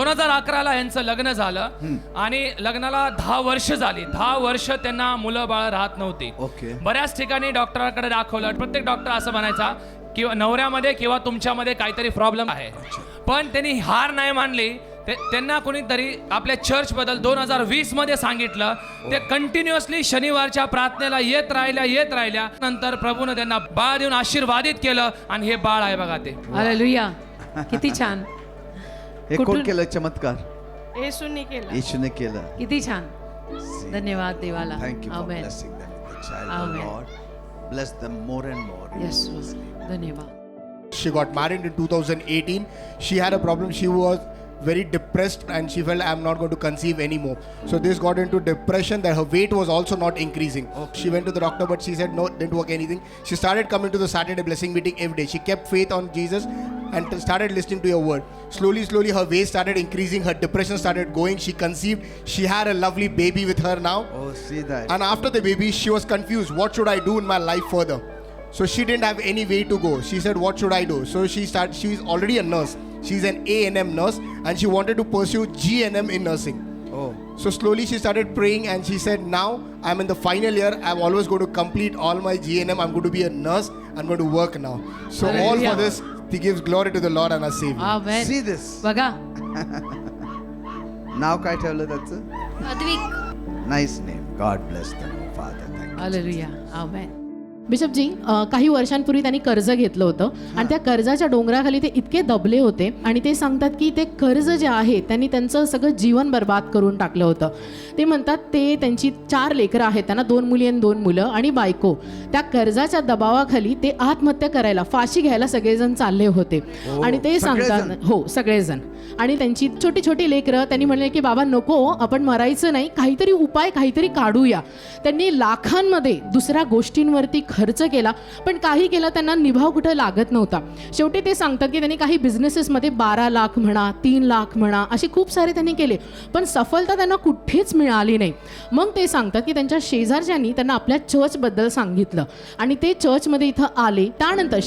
2011ला यांचं लग्न झालं आणि लग्नाला 10 वर्ष झाली. 10 वर्ष त्यांना मुलं बाळ राहत नव्हती. ओके. बऱ्याच ठिकाणी डॉक्टरांकडे दाखवलं. प्रत्येक डॉक्टर असं म्हणायचा किंवा नवऱ्यामध्ये किंवा तुमच्यामध्ये काहीतरी प्रॉब्लेम आहे. पण त्यांनी हार नाही मानली. त्यांना कोणीतरी आपल्या चर्च बद्दल 2020 मध्ये सांगितलं. ते कंटिन्युअसली शनिवारच्या प्रार्थनेला येत राहिल्या. नंतर प्रभूने त्यांना बाळ देऊन आशीर्वादित केलं आणि हे बाळ आहे बघा ते. हालेलुया. किती छान. हे कोण केलं चमत्कार? येशूने केलं. येशूने केलं. किती छान. धन्यवाद देवाला. Thank you for amen. blessing them with the child, Amen. oh Lord. Bless them more and more. Yes, धन्यवाद. She got married in 2018. She had a problem. She was very depressed and she felt I'm not going to conceive anymore. So this got into depression that her weight was also not increasing. She went to the doctor but she said no, didn't work anything. She started coming to the Saturday blessing meeting every day. She kept faith on Jesus and started listening to your word. Slowly her weight started increasing. Her depression started going. She conceived. She had a lovely baby with her now. Oh, see that. And after the baby, she was confused. What should I do in my life further? So she didn't have any way to go. She said, what should I do? So she is already a nurse. She's an A&M nurse and she wanted to pursue GNM in nursing. Oh. So slowly she started praying and she said, now I'm in the final year. I'm always going to complete all my GNM. I'm going to be a nurse. I'm going to work now. So all Hallelujah. for this, he gives glory to the Lord and our Savior. Amen. See this. बघा. नाव काय ठेवलं त्याचं? Advik. Nice name. God bless them, Father. Thank you. Hallelujah. Amen. बिशपजी, काही वर्षांपूर्वी त्यांनी कर्ज घेतलं होतं आणि त्या कर्जाच्या डोंगराखाली ते इतके दबले होते आणि ते सांगतात की ते कर्ज जे आहे त्यांनी त्यांचं सगळं जीवन बर्बाद करून टाकलं होतं. ते म्हणतात ते त्यांची 4 लेकरं आहेत, त्यांना 2 मुली आणि 2 मुलं आणि बायको. त्या कर्जाच्या दबावाखाली ते आत्महत्या करायला, फाशी घ्यायला सगळेजण चालले होते. आणि ते सांगतात हो सगळेजण. आणि त्यांची छोटी छोटी लेकरं. त्यांनी म्हणले की बाबा नको, आपण मरायचं नाही, काहीतरी उपाय काहीतरी काढूया. त्यांनी लाखांमध्ये दुसऱ्या गोष्टींवरती खर्च केला पण काही केलं त्यांना निभाव कुठं लागत नव्हता. शेवटी ते सांगतात की त्यांनी काही बिझनेसेसमध्ये 12 लाख म्हणा, 3 लाख म्हणा, असे खूप सारे त्यांनी केले पण सफलता त्यांना कुठेच मिळाली नाही. मग ते सांगतात की त्यांच्या शेजारच्यांनी त्यांना आपल्या चर्चबद्दल सांगितलं आणि ते चर्चमध्ये इथं आले. त्यानंतर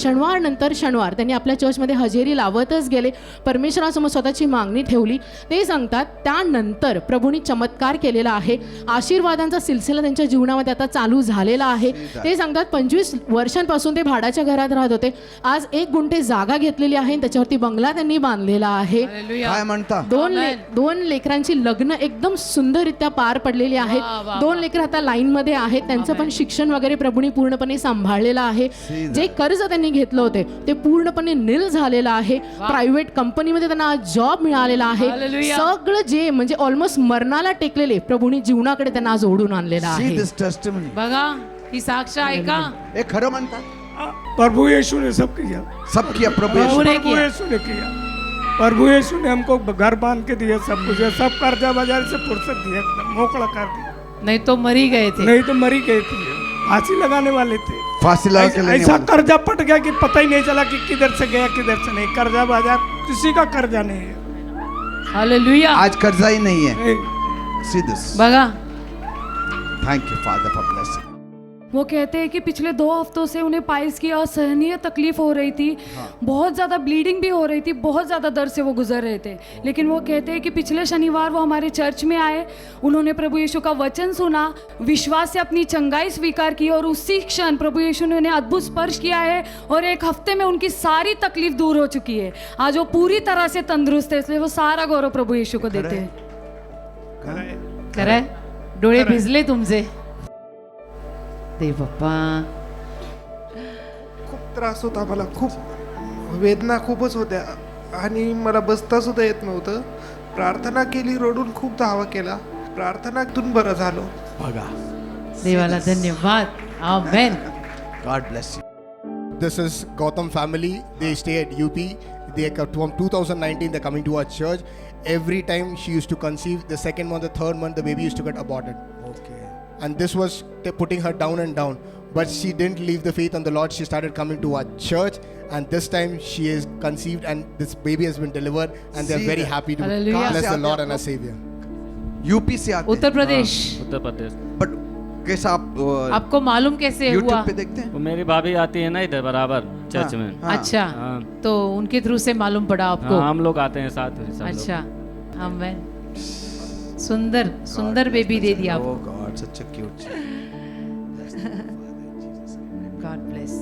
शनिवार त्यांनी आपल्या चर्चमध्ये हजेरी लावतच गेले. परमेश्वरासमोर स्वतःची मागणी ठेवली. ते सांगतात त्यानंतर प्रभूंनी चमत्कार केलेला आहे. आशीर्वादांचा सिलसिला त्यांच्या जीवनामध्ये आता चालू झालेला आहे. ते सांगतात 25 वर्षांपासून ते भाड्याच्या घरात राहत होते. आज 1 गुंठे जागा घेतलेली आहे, त्याच्यावरती बंगला त्यांनी बांधलेला आहे. काय म्हणता? 2 लेकरांची लग्न एकदम सुंदररित्या पार पडलेली आहेत. 2 लेकर आता लाईन मध्ये आहेत. त्यांचं पण शिक्षण वगैरे प्रभूंनी पूर्णपणे सांभाळलेलं आहे. जे कर्ज त्यांनी घेतलं होते ते पूर्णपणे निल झालेलं आहे. प्रायव्हेट कंपनीमध्ये त्यांना जॉब मिळालेला आहे. सगळं जे म्हणजे ऑलमोस्ट मरणाला टेकलेले प्रभूंनी जीवनाकडे त्यांना आज ओढून आणलेलं See आहे. this testimony. बघा ही साक्ष आहे का? हे खरं म्हणतात? प्रभु यीशु ने सब किया. सब किया प्रभु यीशु. प्रभु यीशु ने किया. प्रभु यीशु ने हमको घर बांध के दिया, सब कुछ, सब कर्जा बाजार से फुर्सत दिया, एकदम मोकड़ा कर दिया. नहीं तो मरी गए थे. नहीं तो मरी गए थे, फांसी लगाने वाले थे. फांसी लगा के लेने ऐसा वाले. कर्जा पट गया कि पता ही नहीं चला कि किधर से गया किधर से नहीं. कर्जा बाजार किसी का कर्जा नहीं है. हालेलुया. आज कर्जा ही नहीं है. नहीं. See this. बघा. Thank you Father for blessing. वो कहते हैं कि पिछले 2 हफ्तों से उन्हें पाइल्स की असहनीय तकलीफ हो रही थी. बहुत ज़्यादा ब्लीडिंग भी हो रही थी. बहुत ज़्यादा दर्द से वो गुजर रहे थे. लेकिन वो कहते हैं कि पिछले शनिवार वो हमारे चर्च में आए. उन्होंने प्रभु यीशु का वचन सुना, विश्वास से अपनी चंगाई स्वीकार की और उसी क्षण प्रभु यीशु ने उन्हें अद्भुत स्पर्श किया है और 1 हफ्ते में उनकी सारी तकलीफ दूर हो चुकी है. आज वो पूरी तरह से तंदुरुस्त है. इसलिए वो सारा गौरव प्रभु यीशु को देते हैं. खरंय. डोळे भिजले तुमचे. दे बाप्पा. खूप त्रास होता मला, खूप वेदना खूपच होत्या आणि मला बसता सुद्धा येत नव्हतं. प्रार्थना केली, रडून खूप धावा केला. प्रार्थनातून बरं झालो. बघा. देवाला धन्यवाद. आमेन. God bless you. This is Gotham family. They stay at UP. They from 2019 they're coming to our church. Every time she used to conceive, the 2nd month, the 3rd month, the baby used to get aborted. Okay. And this was putting her down and down. But she didn't leave the faith on the Lord. She started coming to our church, and this time she is conceived, and this baby has been delivered, and they're See very that. happy to Hallelujah. bless the Lord and our Savior. UP से आते उत्तर प्रदेश. Uttar Pradesh. But कैसा आप आपको मालूम कैसे हुआ? YouTube पे देखते हैं? वो मेरी भाभी आती है ना इधर बराबर चर्च में. हाँ. अच्छा. हाँ. तो उनके थ्रू से मालूम पड़ा आपको? हाँ, हम लोग आते हैं साथ में सब लोग. अच्छा. आमेन। सुंदर सुंदर बेबी दे दिया Oh आपको। God, such a cute child. God bless.